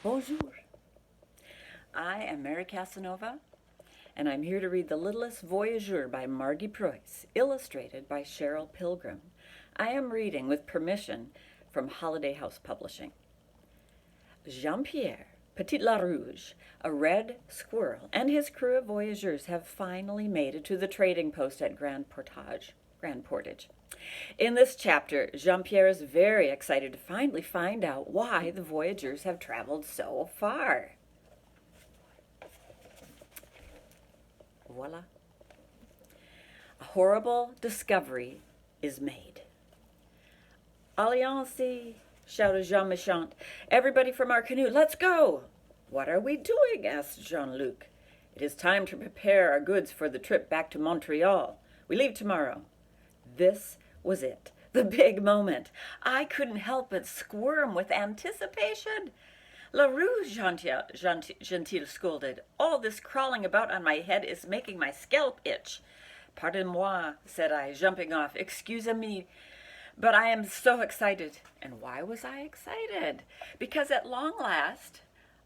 Bonjour. I am Mary Casanova, and I'm here to read The Littlest Voyageur by Margie Preuss, illustrated by Cheryl Pilgrim. I am reading with permission from Holiday House Publishing. Pierre Petit Le Rouge, a red squirrel, and his crew of voyageurs have finally made it to the trading post at Grand Portage. In this chapter, Jean-Pierre is very excited to finally find out why the voyageurs have traveled so far. Voila. A horrible discovery is made. Alliance, shouted Jean Méchant. Everybody from our canoe, let's go! What are we doing? Asked Jean-Luc. It is time to prepare our goods for the trip back to Montreal. We leave tomorrow. This was it, the big moment. I couldn't help but squirm with anticipation. Le Rouge, Gentile scolded. All this crawling about on my head is making my scalp itch. Pardon-moi, said I, jumping off. Excuse-me, but I am so excited. And why was I excited? Because at long last,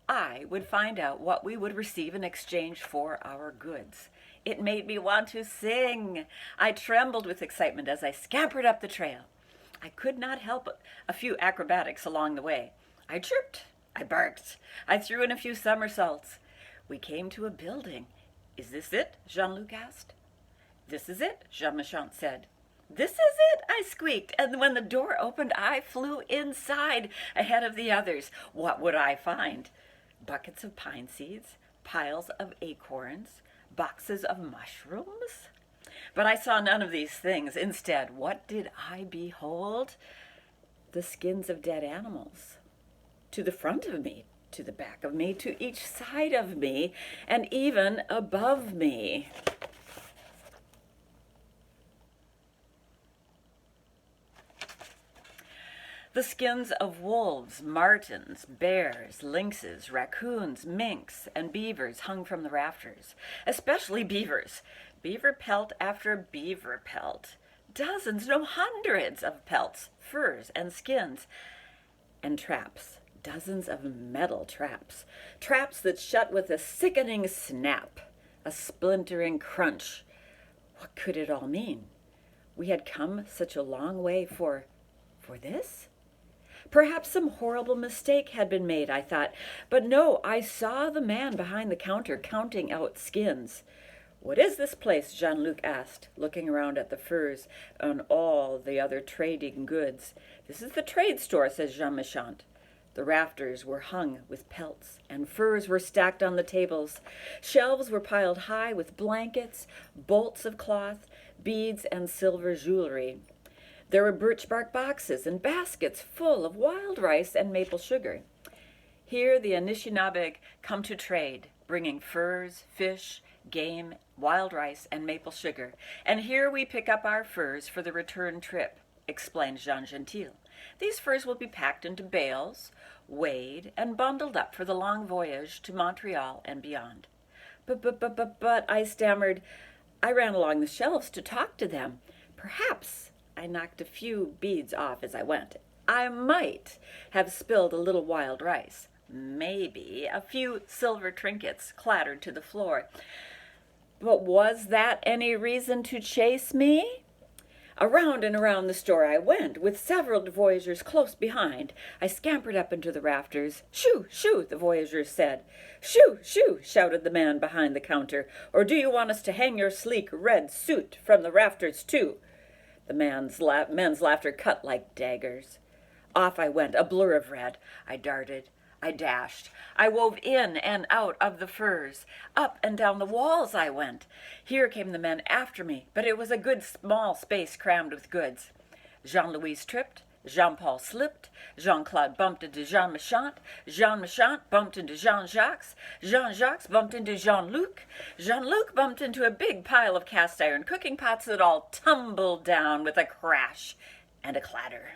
I would find out what we would receive in exchange for our goods. It made me want to sing. I trembled with excitement as I scampered up the trail. I could not help a few acrobatics along the way. I chirped. I barked. I threw in a few somersaults. We came to a building. Is this it? Jean-Luc asked. This is it, Jean Méchant said. This is it, I squeaked, and when the door opened, I flew inside ahead of the others. What would I find? Buckets of pine seeds, piles of acorns, boxes of mushrooms? But I saw none of these things. Instead, what did I behold? The skins of dead animals. To the front of me, to the back of me, to each side of me, and even above me. The skins of wolves, martens, bears, lynxes, raccoons, minks, and beavers hung from the rafters, especially beavers. Beaver pelt after beaver pelt. Dozens, no hundreds of pelts, furs, and skins. And traps. Dozens of metal traps. Traps that shut with a sickening snap, a splintering crunch. What could it all mean? We had come such a long way for this? Perhaps some horrible mistake had been made, I thought. But no, I saw the man behind the counter counting out skins. What is this place? Jean-Luc asked, looking around at the furs and all the other trading goods. This is the trade store, says Jean Méchant. The rafters were hung with pelts, and furs were stacked on the tables. Shelves were piled high with blankets, bolts of cloth, beads, and silver jewelry. There were birch bark boxes and baskets full of wild rice and maple sugar. Here the Anishinaabe come to trade, bringing furs, fish, game, wild rice, and maple sugar. And here we pick up our furs for the return trip, explained Jean Gentile. These furs will be packed into bales, weighed, and bundled up for the long voyage to Montreal and beyond. But, I stammered. I ran along the shelves to talk to them. Perhaps I knocked a few beads off as I went. I might have spilled a little wild rice. Maybe a few silver trinkets clattered to the floor. But was that any reason to chase me? Around and around the store I went, with several voyageurs close behind. I scampered up into the rafters. Shoo, shoo, the voyageurs said. Shoo, shoo, shouted the man behind the counter. Or do you want us to hang your sleek red suit from the rafters too? The men's laughter cut like daggers. Off I went, a blur of red. I darted. I dashed. I wove in and out of the furs. Up and down the walls I went. Here came the men after me, but it was a good small space crammed with goods. Jean-Louis tripped. Jean-Paul slipped. Jean-Claude bumped into Jean Méchant. Jean Méchant bumped into Jean-Jacques. Jean-Jacques bumped into Jean-Luc. Jean-Luc bumped into a big pile of cast iron cooking pots that all tumbled down with a crash and a clatter.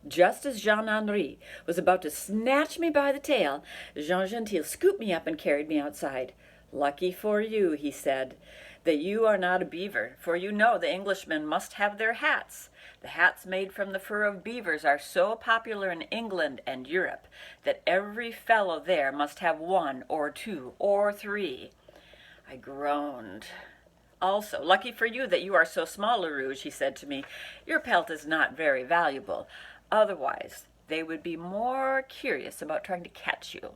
Just as Jean-Henri was about to snatch me by the tail, Jean Gentile scooped me up and carried me outside. Lucky for you, he said, that you are not a beaver, for you know the Englishmen must have their hats. The hats made from the fur of beavers are so popular in England and Europe that every fellow there must have one or two or three. I groaned. Also, lucky for you that you are so small, Le Rouge, he said to me. Your pelt is not very valuable. Otherwise, they would be more curious about trying to catch you.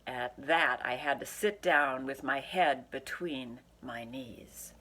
At that, I had to sit down with my head between my knees.